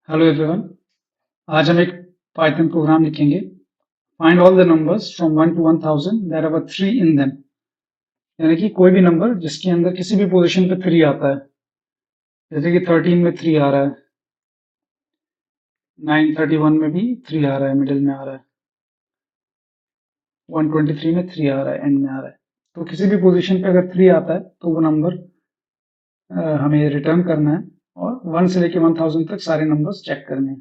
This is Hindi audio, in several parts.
Hello everyone. आज हम एक पाइथन प्रोग्राम लिखेंगे। Find all the numbers from 1 to 1000 that have 3 in them. यानी कि कोई भी नंबर जिसके अंदर किसी भी पोजीशन पे 3 आता है। जैसे कि 13 में 3 आ रहा है, 931 में भी 3 आ रहा है, मिडिल में आ रहा है, 123 में 3 आ रहा है, एंड में आ रहा है। तो किसी भी पोजीशन पे अगर 3 आता है तो वो नंबर हमें रिटर्न करना है और 1 से लेके 1000 तक सारे नंबर्स चेक करने हैं।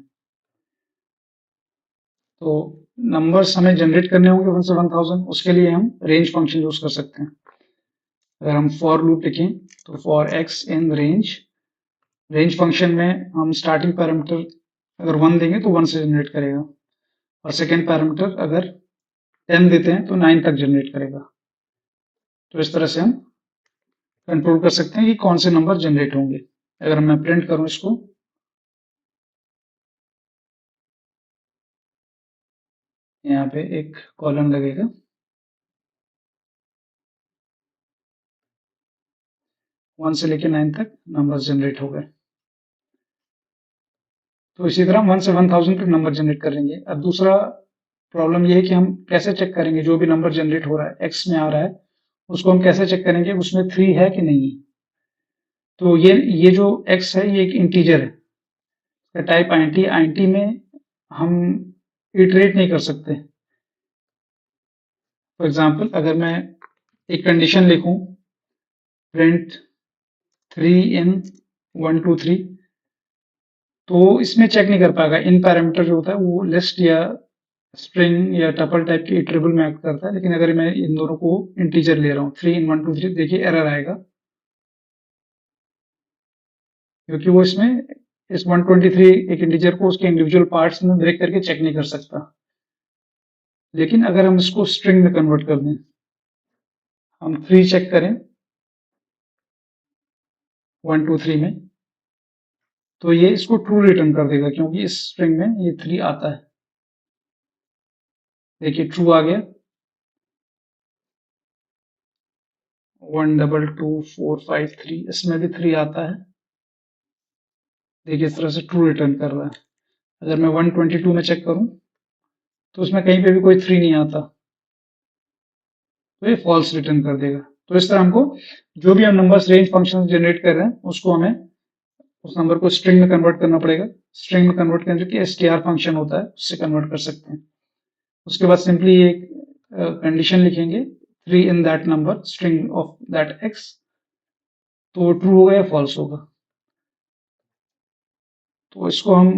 तो नंबर्स हमें जनरेट करने होंगे 1 से 1000, उसके लिए हम रेंज फंक्शन यूज कर सकते हैं। अगर हम फॉर लूप लिखें तो for x in range function में हम स्टार्टिंग पैरामीटर अगर 1 देंगे तो 1 से जनरेट करेगा, और सेकेंड पैरामीटर अगर 10 देते हैं तो 9 तक जनरेट करेगा। तो इस तरह से हम कंट्रोल कर सकते हैं कि कौन से नंबर जनरेट होंगे। अगर मैं प्रिंट करूं इसको, यहाँ पे एक कॉलम लगेगा, 1 से लेके 9 तक नंबर जनरेट हो गए। तो इसी तरह हम 1 से 1000 तक नंबर जनरेट करेंगे। अब दूसरा प्रॉब्लम ये है कि हम कैसे चेक करेंगे जो भी नंबर जनरेट हो रहा है, एक्स में आ रहा है, उसको हम कैसे चेक करेंगे उसमें 3 है कि नहीं। तो ये जो x है ये एक इंटीजर है, टाइप आईएनटी। आईएनटी में हम इटरेट नहीं कर सकते। फॉर एग्जांपल अगर मैं एक कंडीशन लिखूं, प्रिंट 3 इन 1 2 3, तो इसमें चेक नहीं कर पाएगा। इन पैरामीटर जो होता है वो लिस्ट या स्ट्रिंग या टपल टाइप के इटरेबल में एक्ट करता है। लेकिन अगर मैं इन दोनों को इंटीजर ले रहा हूँ 3 इन 1 2 3, देखिए एरर आएगा, क्योंकि वो इसमें इस 123 एक इंटीजर को उसके इंडिविजुअल पार्ट्स में ब्रेक करके चेक नहीं कर सकता। लेकिन अगर हम इसको स्ट्रिंग में कन्वर्ट कर दें, हम 3 चेक करें 1 2 3 में, तो ये इसको ट्रू रिटर्न कर देगा, क्योंकि इस स्ट्रिंग में ये 3 आता है। देखिए ट्रू आ गया। 1 2 2 4 5 3, इसमें भी 3 आता है। देखिए इस तरह से ट्रू रिटर्न कर रहा है। अगर मैं 122 में चेक करूं तो उसमें कहीं पे भी कोई 3 नहीं आता, तो ये फॉल्स रिटर्न कर देगा। तो इस तरह हमको जो भी हम नंबर्स रेंज फंक्शन जनरेट कर रहे हैं उसको हमें उस नंबर को स्ट्रिंग में कन्वर्ट करना पड़ेगा। स्ट्रिंग में कन्वर्ट करने के str फंक्शन होता है, उससे कन्वर्ट कर सकते हैं। उसके बाद सिंपली एक कंडीशन लिखेंगे, 3 in that number string of that x, तो ट्रू होगा या फॉल्स होगा। तो इसको हम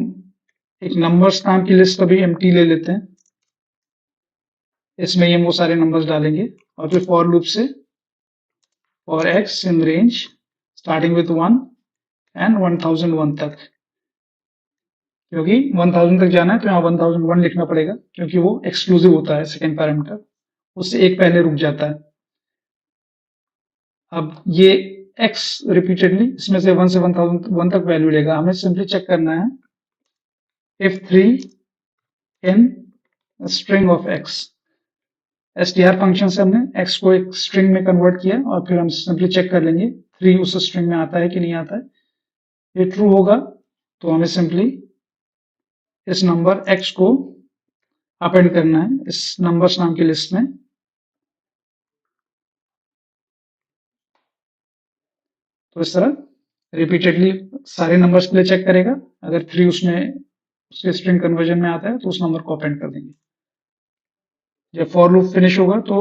एक नंबर्स नाम की लिस्ट अभी एम्प्टी ले लेते हैं, इसमें ये वो सारे नंबर्स डालेंगे और फिर फॉर लूप से for x in range starting with 1 and 1001 तक, क्योंकि 1000 तक जाना है तो यहाँ 1001 लिखना पड़ेगा, क्योंकि वो एक्सक्लूसिव होता है सेकेंड पैरामीटर, उससे एक पहले रुक जाता है। अब ये x रिपीटेडली इसमें से 1 से 1001 तक वैल्यू लेगा। हमें सिंपली चेक करना है if 3 in string of x। str function से हमने x को एक स्ट्रिंग में कन्वर्ट किया और फिर हम सिंपली चेक कर लेंगे 3 उस स्ट्रिंग में आता है कि नहीं आता है। ये ट्रू होगा तो हमें सिंपली इस नंबर x को अपेंड करना है इस नंबर्स नाम की लिस्ट में। तो इस तरह रिपीटेडली सारे नंबर्स के लिए चेक करेगा। अगर 3 उसमें उसके स्ट्रिंग कन्वर्जन में आता है तो उस नंबर को अपेंड कर देंगे। जब फॉर लूप फिनिश होगा तो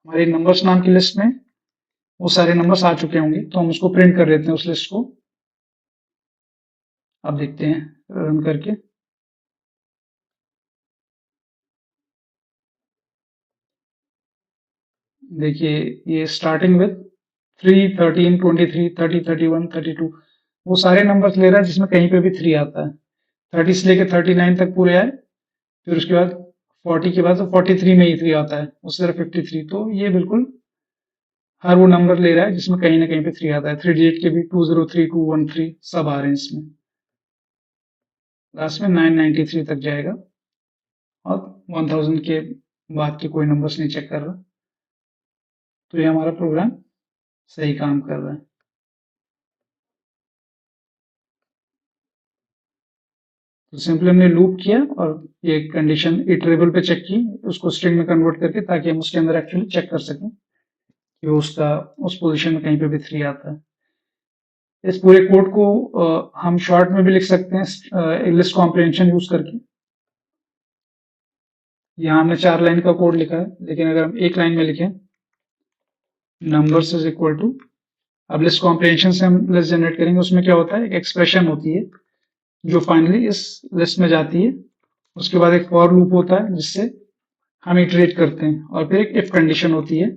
हमारी नंबर्स नाम की लिस्ट में वो सारे नंबर्स आ चुके होंगे, तो हम उसको प्रिंट कर देते हैं उस लिस्ट को। अब देखते हैं रन करके। देखिए ये स्टार्टिंग विथ 3 13 23 30 31 32 वो सारे नंबर्स ले रहा है जिसमें कहीं पे भी 3 आता है। 30 से लेकर 39 तक पूरे आए, फिर उसके बाद 40 के बाद तो 43 में ही 3 आता है, उससे तरफ 53। तो ये बिल्कुल हर वो नंबर ले रहा है जिसमें कहीं ना कहीं पे 3 आता है। 3 डिजिट के भी 203 213 सब आ रहे हैं इसमें। लास्ट में 993 तक जाएगा और 1000 के बाद के कोई नंबर्स नहीं चेक कर रहा। तो ये हमारा प्रोग्राम सही काम कर रहा है। तो सिंपली हमने लूप किया और ये कंडीशन इटरेबल पे चेक की, उसको स्ट्रिंग में कन्वर्ट करके, ताकि हम उसके अंदर एक्चुअली चेक कर सकें कि उसका उस पोजीशन में कहीं पे भी 3 आता है। इस पूरे कोड को हम शॉर्ट में भी लिख सकते हैं लिस्ट कॉम्प्रिहेंशन यूज करके। यहाँ हमने 4 लाइन का कोड लिखा है, लेकिन अगर हम एक लाइन में लिखें नंबर्स इज इक्वल टू, अब लिस्ट कॉम्प्रिहेंशन से हम लिस्ट जनरेट करेंगे, उसमें क्या होता है, एक एक्सप्रेशन होती है जो फाइनली इस लिस्ट में जाती है। उसके बाद एक फॉर लूप होता है जिससे हम इटरेट करते हैं, और फिर एक इफ कंडीशन होती है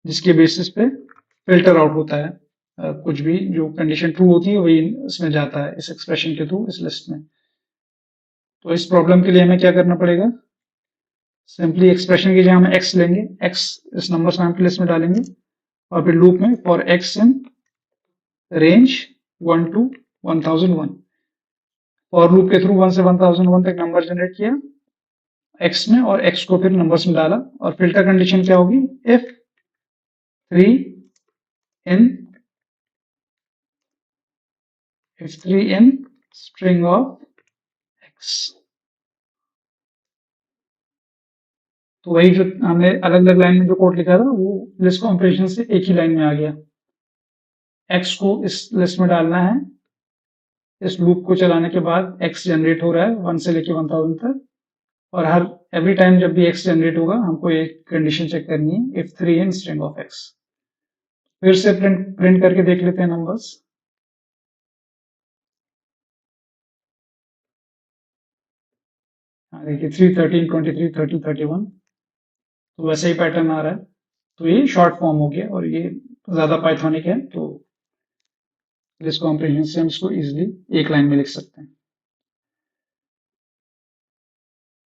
जिसके बेसिस पे फिल्टर आउट होता है। कुछ भी जो कंडीशन ट्रू होती है वही इसमें जाता है, इस एक्सप्रेशन के थ्रू इस लिस्ट में। तो इस प्रॉब्लम के लिए हमें क्या करना पड़ेगा, सिंपली एक्सप्रेशन की जगह हम एक्स लेंगे, एक्स इस नंबर्स नाम की लिस्ट में डालेंगे, और फिर लूप में for x in range 1 to 1001, for loop के थ्रू 1 से 1001 तक नंबर जनरेट किया एक्स में, और एक्स को फिर नंबर्स में डाला, और फिल्टर कंडीशन क्या होगी, if 3 in string of x। तो वही जो हमने अलग अलग लाइन में जो कोड लिखा था वो लिस्ट कॉम्प्रिहेंशन से एक ही लाइन में आ गया। x को इस लिस्ट में डालना है, इस लूप को चलाने के बाद x जनरेट हो रहा है 1 से लेके 1000 तक, और हर एवरी टाइम जब भी x जनरेट होगा हमको एक कंडीशन चेक करनी है, if 3 in string of x। फिर से प्रिंट करके देख लेते हैं नंबर्स। देखिए 3, 13, 23, 30, 31, तो वैसे ही पैटर्न आ रहा है। तो ये शॉर्ट फॉर्म हो गया, और ये ज्यादा पाइथोनिक है, तो लिस्ट कॉम्प्रिहेंशन से हम इसको इजीली एक लाइन में लिख सकते हैं।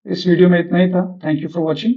इस वीडियो में इतना ही था। Thank you for watching.